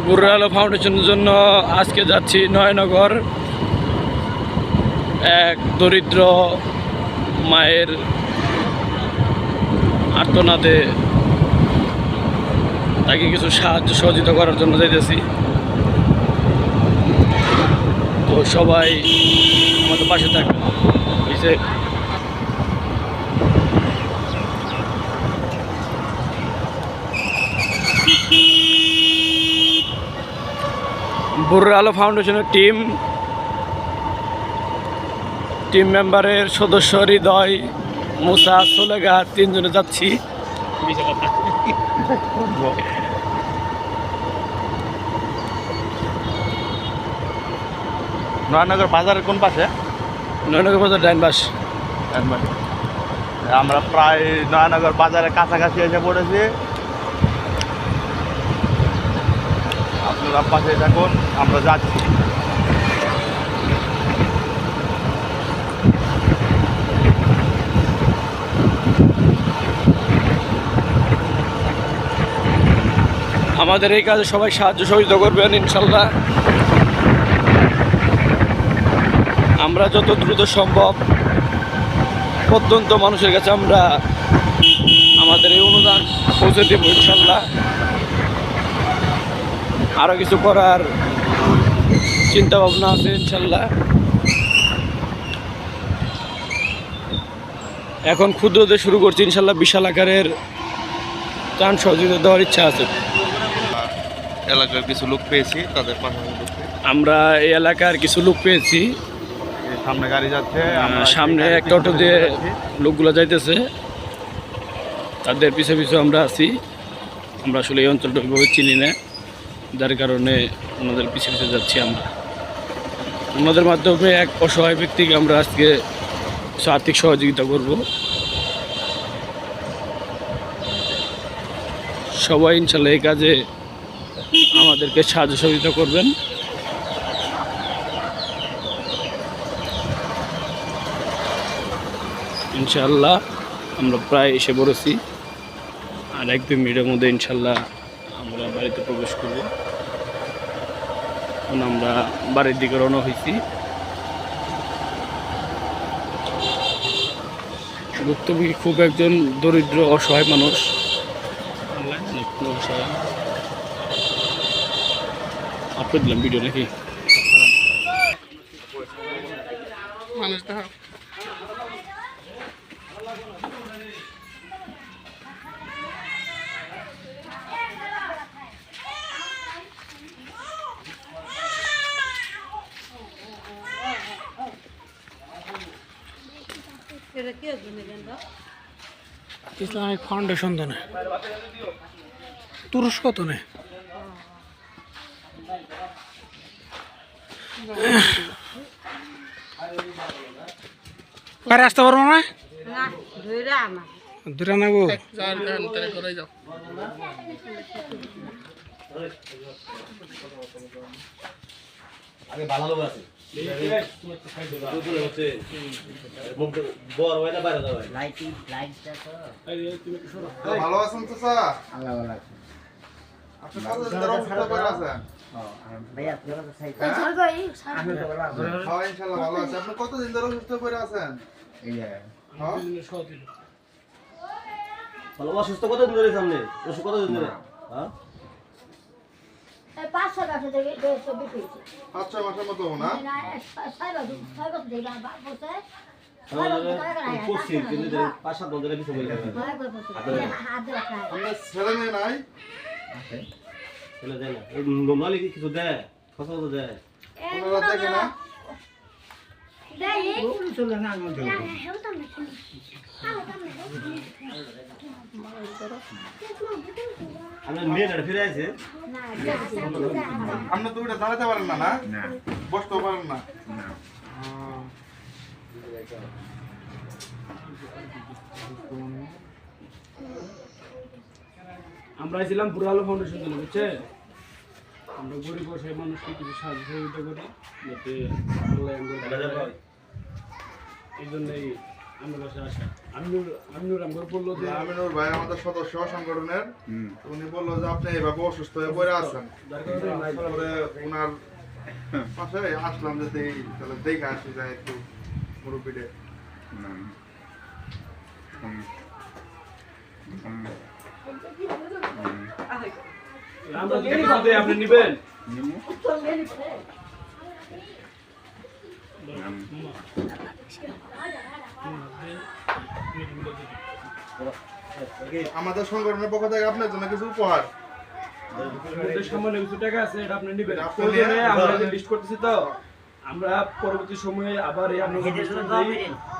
বুড়ো আলো ফাউন্ডেশনের জন্য আজকে যাচ্ছি নয়নগর। এক দরিদ্র মায়ের আর্তনাদে তাকে কিছু সাহায্য সহযোগিতা করার জন্য যাইতেছি। তো সবাই আমাদের পাশে থাকবে। বুড়ো আলো ফাউন্ডেশনের টিম মেম্বারের সদস্য হৃদয়, মুসা, সোলেগা তিনজনে যাচ্ছি। নয়নগর বাজারের কোন পাশে? নয়নগর বাজার ডাইন পাশ। আমরা প্রায় নয়নগর বাজারের কাছাকাছি এসে পড়েছি। আপনারা পাশে থাকুন, আমরা যাচ্ছি। আমাদের এই কাজে সবাই সাহায্য সহযোগিতা করবেন ইনশাল্লাহ। আমরা যত দ্রুত সম্ভব প্রত্যন্ত মানুষের কাছে আমরা আমাদের এই অনুদান পৌঁছে দেব ইনশাল্লাহ। আরও কিছু করার চিন্তা ভাবনা আছে ইনশাল্লাহ। এখন ক্ষুদ্রতে শুরু করছি, ইনশাল্লাহ বিশাল আকারের ত্রাণ সহযোগিতা দেওয়ার ইচ্ছা আছে। এলাকার কিছু লোক পেয়েছি, তাদের পাশাপাশি আমরা এই এলাকার কিছু লোক পেয়েছি। সামনে গাড়ি যাচ্ছে, সামনে একটা অটো দিয়ে লোকগুলো যাইতেছে, তাদের পিছু পিছু আমরা আছি। আমরা আসলে এই অঞ্চলটা ওইভাবে চিনি না, যার কারণে ওনাদের পিছু পিছু যাচ্ছি। আমরা ওনাদের মাধ্যমে এক অসহায় ব্যক্তিকে আমরা আজকে কিছু আর্থিক সহযোগিতা করব। সবাই ইনশাল্লাহ এই কাজে আমাদেরকে সাহায্য সহযোগিতা করবেন। ইনশাল্লাহ আমরা প্রায় এসে পড়েছি, আর 1-2 মিনিটের মধ্যে ইনশাল্লাহ আমরা বাড়িতে প্রবেশ করব। এখন আমরা বাড়ির দিকে রওনা হয়েছি। ভুক্তভোগী খুব একজন দরিদ্র অসহায় মানুষ। আপলোড দিলাম ভিডিও নাকি মানুষটা ইসলামিক ফাউন্ডেশন তো না, তুরস্ক তো না। পারে আসতে পারবো না, দূরে আনাবো। ভালো আছেন তো স্যার? আপনি কতদিন ধরে অসুস্থ করে আছেন? হ্যাঁ ইনশাআল্লাহ ভালো আছে। আপনি কতদিন ধরে অসুস্থ করে আছেন? ভালো অসুস্থ কতদিন ধরে? সামনে অসুস্থ কতদিন ধরে? হ্যাঁ 5-6 মাস থেকে 150 বেশি 5-6 মাসের মতো না? 6 বছর থেকে বসে পড়ছি কিন্তু 5-7 বছরের কিছু বই খাবে ছেলে মেয়ে নাই? ছেলে দেয় না, এই নর্মালি কিছু দেয়, কথা কথা দেয়। ওনারা দেখে না? আমার মেয়েটা ফিরে আছে। আপনি তো ওটা দাঁড়াতে পারেন না, না বসতেও পারেন না। আমরা ছিলাম বুড়ো আলো ফাউন্ডেশন জন্য, বুঝছে? আমরা গরিব অসহায় মানুষকে কিছু সাহায্য সহযোগিতা করি, যাতে এই জন্যই আমার কাছে আসা আমিনুর আমার বললো যে আমিনুর ভাই আমাদের সদস্য সংগঠনের, তো উনি বললো যে আপনি এইভাবে অসুস্থ হয়ে পড়ে আছেন, তারপরে ওনার পাশে আসলাম যে তাহলে দেখে আসি যায় একটু মুরব্বীদের। আমরা যদি কিছু দেই আপনি নেবেন? আমাদের সংগঠনের পক্ষ থেকে আপনার জন্য কিছু উপহার। আমাদের সামনে কিছু টাকা আছে, এটা আপনি নেবেন। আপনি প্রয়োজনে নিয়ে- আমরা লিস্ট করতেছি, তো আমরা পরবর্তী সময়ে আবার এই আপনাদের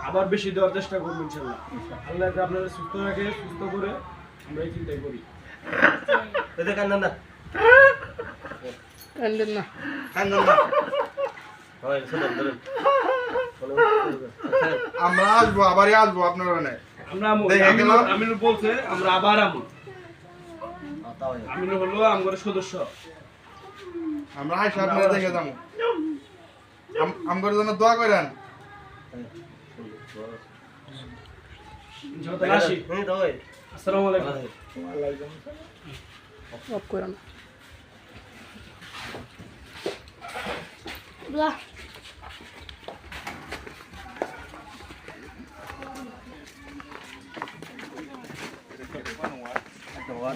আবার বেশি দেওয়ার চেষ্টা করবো ইনশাল্লাহ। আল্লাহ যাতে আপনারা সুস্থ রাখে, সুস্থ করে আমরা এই চিন্তাই করি। এদের কান্না না কান্দেন না। কান্দন না। হয় সেটা ধরেন আমরা আসবো, আবারই আসবো আপনার ওখানে। আমরা আমু দেখে গেলাম। আমিনুর বলছে আমরা আবার আমু। আমিনুর হলো আমগরের সদস্য। আমরা আইসা আপনারা দেখে যাবো। আমগরের জন্য দোয়া করেন। ইনশাআল্লাহ তাহলে আসি। হ্যাঁ দাও আসসালামু আলাইকুম। অফ করে না। Blah.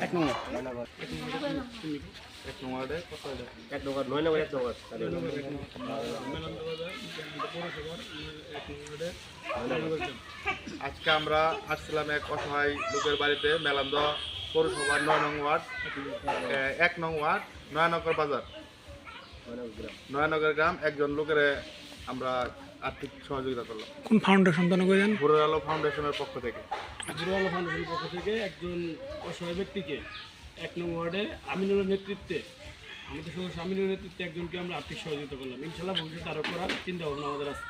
এক নম্বর 9 নম্বর 1 নম্বর আজকে আমরা আসছিলাম এক অসহায় লোকের বাড়িতে, মেলান্দ পৌরসভার 9 নং ওয়ার্ড, 1 নং ওয়ার্ড, নয়নগর বাজার, নয়নগর গ্রাম। একজন লোকের আমরা আর্থিক সহযোগিতা করলাম কোন ফাউন্ডেশন দান করেন? ভোরের আলো ফাউন্ডেশনের পক্ষ থেকে। আজরুল ফাউন্ডেশনের পক্ষ থেকে একজন অসহায় ব্যক্তিকে 1 নং ওয়ার্ডে আমিনুরের নেতৃত্বে, আমাদের সদস্য আমিনুরের নেতৃত্বে একজনকে আমরা আর্থিক সহযোগিতা করলাম। ইনশাআল্লাহ ভবিষ্যতে আরো করার চিন্তা ভাবনা আমাদের আছে।